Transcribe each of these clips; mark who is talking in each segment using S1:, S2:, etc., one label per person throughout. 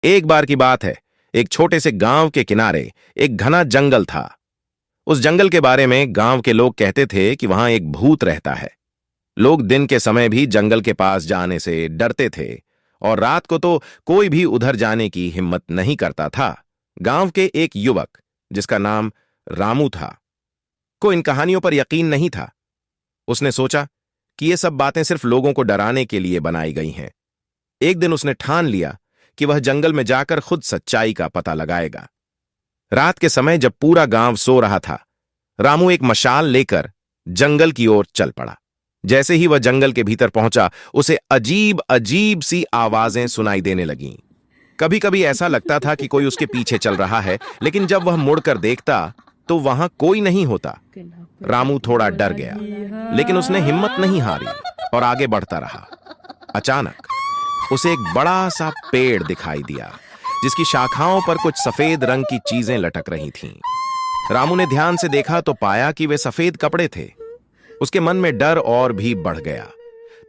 S1: एक बार की बात है, एक छोटे से गांव के किनारे एक घना जंगल था। उस जंगल के बारे में गांव के लोग कहते थे कि वहां एक भूत रहता है। लोग दिन के समय भी जंगल के पास जाने से डरते थे और रात को तो कोई भी उधर जाने की हिम्मत नहीं करता था। गांव के एक युवक, जिसका नाम रामू था, को इन कहानियों पर यकीन नहीं था। उसने सोचा कि ये सब बातें सिर्फ लोगों को डराने के लिए बनाई गई हैं। एक दिन उसने ठान लिया कि वह जंगल में जाकर खुद सच्चाई का पता लगाएगा। रात के समय जब पूरा गांव सो रहा था, रामू एक मशाल लेकर जंगल की ओर चल पड़ा। जैसे ही वह जंगल के भीतर पहुंचा, उसे अजीब अजीब सी आवाजें सुनाई देने लगीं। कभी कभी ऐसा लगता था कि कोई उसके पीछे चल रहा है, लेकिन जब वह मुड़कर देखता तो वहां कोई नहीं होता। रामू थोड़ा डर गया, लेकिन उसने हिम्मत नहीं हारी और आगे बढ़ता रहा। अचानक उसे एक बड़ा सा पेड़ दिखाई दिया, जिसकी शाखाओं पर कुछ सफेद रंग की चीजें लटक रही थीं। रामू ने ध्यान से देखा तो पाया कि वे सफेद कपड़े थे। उसके मन में डर और भी बढ़ गया।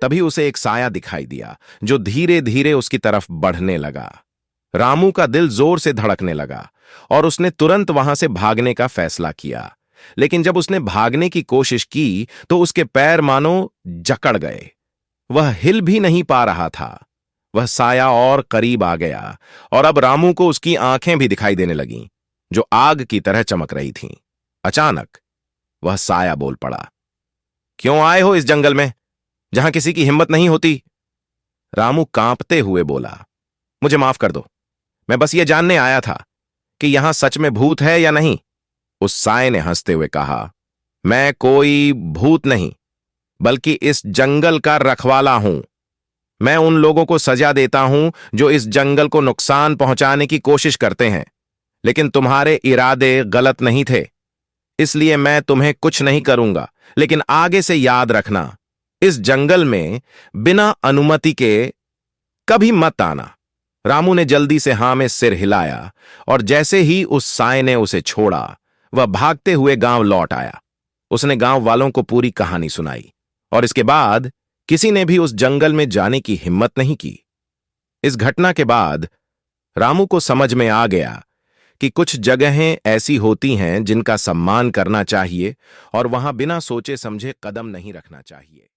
S1: तभी उसे एक साया दिखाई दिया, जो धीरे धीरे उसकी तरफ बढ़ने लगा। रामू का दिल जोर से धड़कने लगा और उसने तुरंत वहां से भागने का फैसला किया। लेकिन जब उसने भागने की कोशिश की तो उसके पैर मानो जकड़ गए। वह हिल भी नहीं पा रहा था। वह साया और करीब आ गया और अब रामू को उसकी आंखें भी दिखाई देने लगीं, जो आग की तरह चमक रही थीं। अचानक वह साया बोल पड़ा, क्यों आए हो इस जंगल में जहां किसी की हिम्मत नहीं होती? रामू कांपते हुए बोला, मुझे माफ कर दो, मैं बस ये जानने आया था कि यहां सच में भूत है या नहीं। उस साये ने हंसते हुए कहा, मैं कोई भूत नहीं, बल्कि इस जंगल का रखवाला हूं। मैं उन लोगों को सजा देता हूं जो इस जंगल को नुकसान पहुंचाने की कोशिश करते हैं, लेकिन तुम्हारे इरादे गलत नहीं थे, इसलिए मैं तुम्हें कुछ नहीं करूंगा। लेकिन आगे से याद रखना, इस जंगल में बिना अनुमति के कभी मत आना। रामू ने जल्दी से हां में सिर हिलाया और जैसे ही उस साये ने उसे छोड़ा, वह भागते हुए गांव लौट आया। उसने गांव वालों को पूरी कहानी सुनाई और इसके बाद किसी ने भी उस जंगल में जाने की हिम्मत नहीं की। इस घटना के बाद रामू को समझ में आ गया कि कुछ जगहें ऐसी होती हैं जिनका सम्मान करना चाहिए और वहां बिना सोचे समझे कदम नहीं रखना चाहिए।